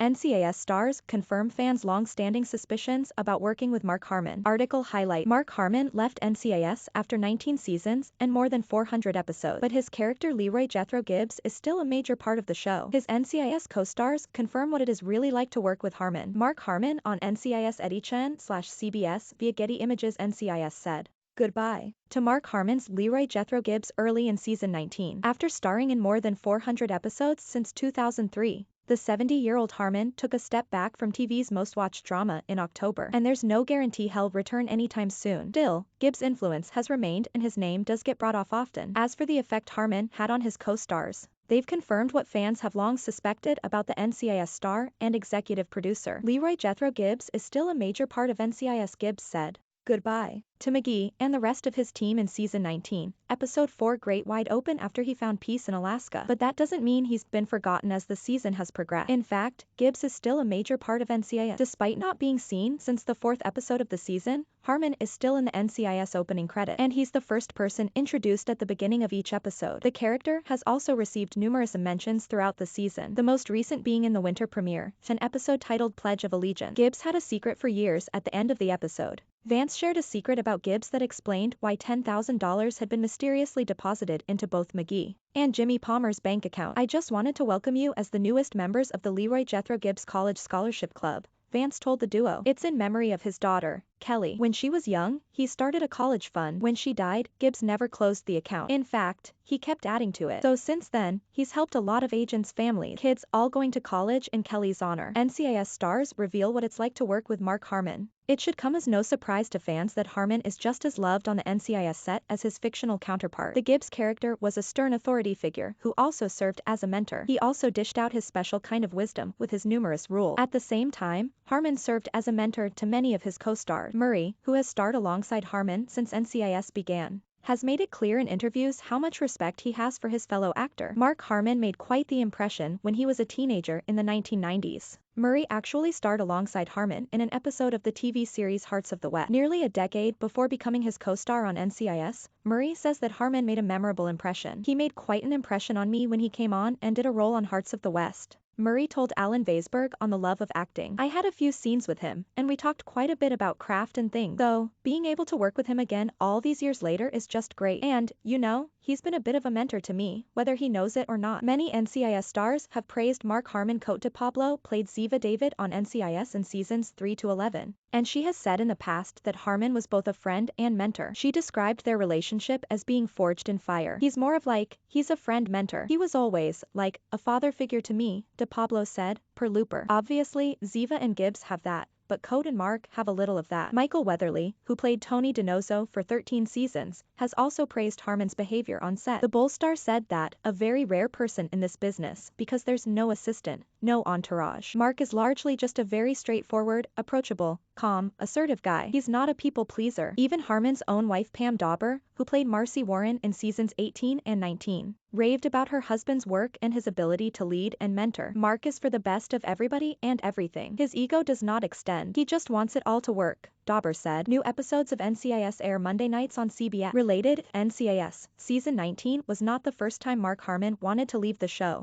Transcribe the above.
NCIS stars confirm fans' long-standing suspicions about working with Mark Harmon. Article highlight: Mark Harmon left NCIS after 19 seasons and more than 400 episodes, but his character Leroy Jethro Gibbs is still a major part of the show. His NCIS co-stars confirm what it is really like to work with Harmon. Mark Harmon on NCIS Eddy Chen /CBS via Getty Images NCIS said goodbye to Mark Harmon's Leroy Jethro Gibbs early in season 19. After starring in more than 400 episodes since 2003, the 70-year-old Harmon took a step back from TV's most-watched drama in October, and there's no guarantee he'll return anytime soon. Still, Gibbs' influence has remained and his name does get brought off often. As for the effect Harmon had on his co-stars, they've confirmed what fans have long suspected about the NCIS star and executive producer. Leroy Jethro Gibbs is still a major part of NCIS. Gibbs said goodbye to McGee and the rest of his team in season 19, episode 4 Great Wide Open after he found peace in Alaska. But that doesn't mean he's been forgotten as the season has progressed. In fact, Gibbs is still a major part of NCIS. Despite not being seen since the 4th episode of the season, Harmon is still in the NCIS opening credit, and he's the first person introduced at the beginning of each episode. The character has also received numerous mentions throughout the season, the most recent being in the winter premiere, an episode titled Pledge of Allegiance. Gibbs had a secret for years at the end of the episode. Vance shared a secret about Gibbs that explained why $10,000 had been mysteriously deposited into both McGee and Jimmy Palmer's bank account. "I just wanted to welcome you as the newest members of the Leroy Jethro Gibbs College Scholarship Club," Vance told the duo. "It's in memory of his daughter, Kelly. When she was young, he started a college fund. When she died, Gibbs never closed the account. In fact, he kept adding to it. So since then, he's helped a lot of agents' families, kids all going to college in Kelly's honor." NCIS stars reveal what it's like to work with Mark Harmon. It should come as no surprise to fans that Harmon is just as loved on the NCIS set as his fictional counterpart. The Gibbs character was a stern authority figure who also served as a mentor. He also dished out his special kind of wisdom with his numerous rules. At the same time, Harmon served as a mentor to many of his co-stars. Murray, who has starred alongside Harmon since NCIS began, has made it clear in interviews how much respect he has for his fellow actor. Mark Harmon made quite the impression when he was a teenager in the 1990s. Murray actually starred alongside Harmon in an episode of the TV series Harts of the West. Nearly a decade before becoming his co-star on NCIS, Murray says that Harmon made a memorable impression. "He made quite an impression on me when he came on and did a role on Harts of the West," Murray told Alan Weisberg on The Love of Acting. "I had a few scenes with him, and we talked quite a bit about craft and things. So, being able to work with him again all these years later is just great. And, you know, he's been a bit of a mentor to me, whether he knows it or not." Many NCIS stars have praised Mark Harmon. Cote Pablo played Ziva David on NCIS in seasons 3 to 11, and she has said in the past that Harmon was both a friend and mentor. She described their relationship as being forged in fire. "He's more of like, he's a friend mentor. He was always, like, a father figure to me," De Pablo said, per Looper. Obviously, Ziva and Gibbs have that, but Cote and Mark have a little of that. Michael Weatherly, who played Tony DiNozzo for 13 seasons, has also praised Harmon's behavior on set. The Bull star said that, "A very rare person in this business, because there's no assistant, no entourage. Mark is largely just a very straightforward, approachable, calm, assertive guy. He's not a people pleaser." Even Harmon's own wife Pam Dawber, who played Marcie Warren in seasons 18 and 19, raved about her husband's work and his ability to lead and mentor. "Mark is for the best of everybody and everything. His ego does not extend. He just wants it all to work," Dawber said. New episodes of NCIS air Monday nights on CBS. Related, NCIS Season 19 was not the first time Mark Harmon wanted to leave the show.